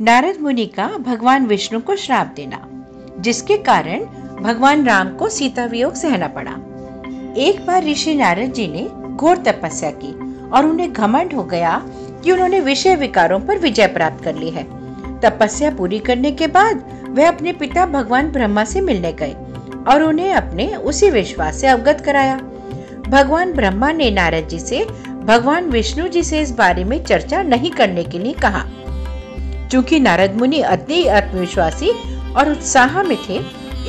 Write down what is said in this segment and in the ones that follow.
नारद मुनि का भगवान विष्णु को श्राप देना, जिसके कारण भगवान राम को सीता वियोग सहना पड़ा। एक बार ऋषि नारद जी ने घोर तपस्या की और उन्हें घमंड हो गया कि उन्होंने विषय विकारों पर विजय प्राप्त कर ली है। तपस्या पूरी करने के बाद वह अपने पिता भगवान ब्रह्मा से मिलने गए और उन्हें अपने उसी विश्वास से अवगत कराया। भगवान ब्रह्मा ने नारद जी से भगवान विष्णु जी से इस बारे में चर्चा नहीं करने के लिए कहा। चूंकि नारद मुनि अति आत्मविश्वासी और उत्साह में थे,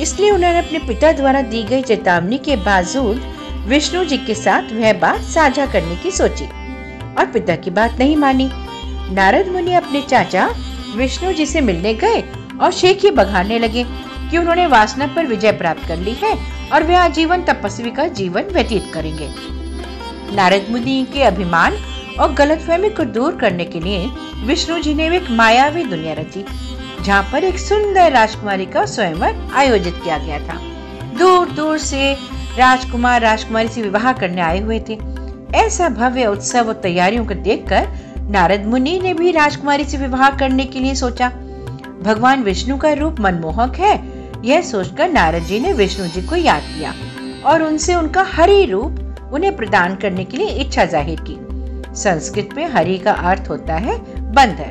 इसलिए उन्होंने अपने पिता द्वारा दी गई चेतावनी के बावजूद विष्णु जी के साथ वह बात साझा करने की सोची और पिता की बात नहीं मानी। नारद मुनि अपने चाचा विष्णु जी से मिलने गए और शेखी बघाड़ने लगे कि उन्होंने वासना पर विजय प्राप्त कर ली है और वे आजीवन तपस्वी का जीवन व्यतीत करेंगे। नारद मुनि के अभिमान और गलतफहमी को दूर करने के लिए विष्णु जी ने एक मायावी दुनिया रची, जहाँ पर एक सुंदर राजकुमारी का स्वयंवर आयोजित किया गया था। दूर दूर से राजकुमार राजकुमारी से विवाह करने आए हुए थे। ऐसा भव्य उत्सव और तैयारियों को देखकर नारद मुनि ने भी राजकुमारी से विवाह करने के लिए सोचा। भगवान विष्णु का रूप मनमोहक है, यह सोचकर नारद जी ने विष्णु जी को याद किया और उनसे उनका हरि रूप उन्हें प्रदान करने के लिए इच्छा जाहिर की। संस्कृत में हरि का अर्थ होता है बंदर।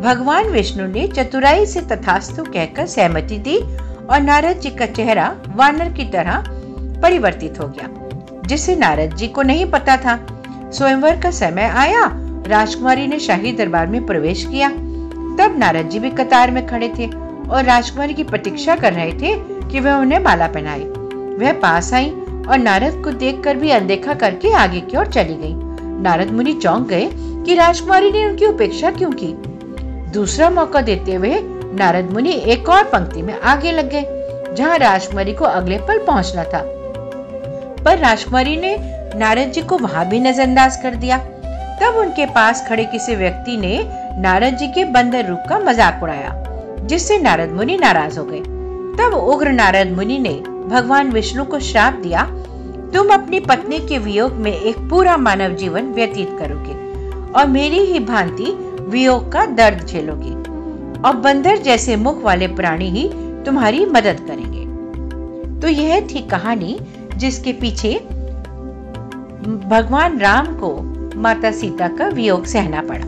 भगवान विष्णु ने चतुराई से तथास्तु कहकर सहमति दी और नारद जी का चेहरा वानर की तरह परिवर्तित हो गया, जिसे नारद जी को नहीं पता था। स्वयंवर का समय आया, राजकुमारी ने शाही दरबार में प्रवेश किया। तब नारद जी भी कतार में खड़े थे और राजकुमारी की प्रतीक्षा कर रहे थे कि वह उन्हें माला पहनाए। वह पास आई और नारद को देखकर भी अनदेखा करके आगे की ओर चली गई। नारद मुनि चौंक गए कि राजकुमारी ने उनकी उपेक्षा क्यों की। दूसरा मौका देते हुए नारद मुनि एक और पंक्ति में आगे लग गए, जहाँ राजकुमारी को अगले पल पहुंचना था, पर राजकुमारी ने नारद जी को वहां भी नजरअंदाज कर दिया। तब उनके पास खड़े किसी व्यक्ति ने नारद जी के बंदर रूप का मजाक उड़ाया, जिससे नारद मुनि नाराज हो गए। तब उग्र नारद मुनि ने भगवान विष्णु को श्राप दिया, तुम अपनी पत्नी के वियोग में एक पूरा मानव जीवन व्यतीत करोगे और मेरी ही भांति वियोग का दर्द झेलोगे और बंदर जैसे मुख वाले प्राणी ही तुम्हारी मदद करेंगे। तो यह थी कहानी जिसके पीछे भगवान राम को माता सीता का वियोग सहना पड़ा।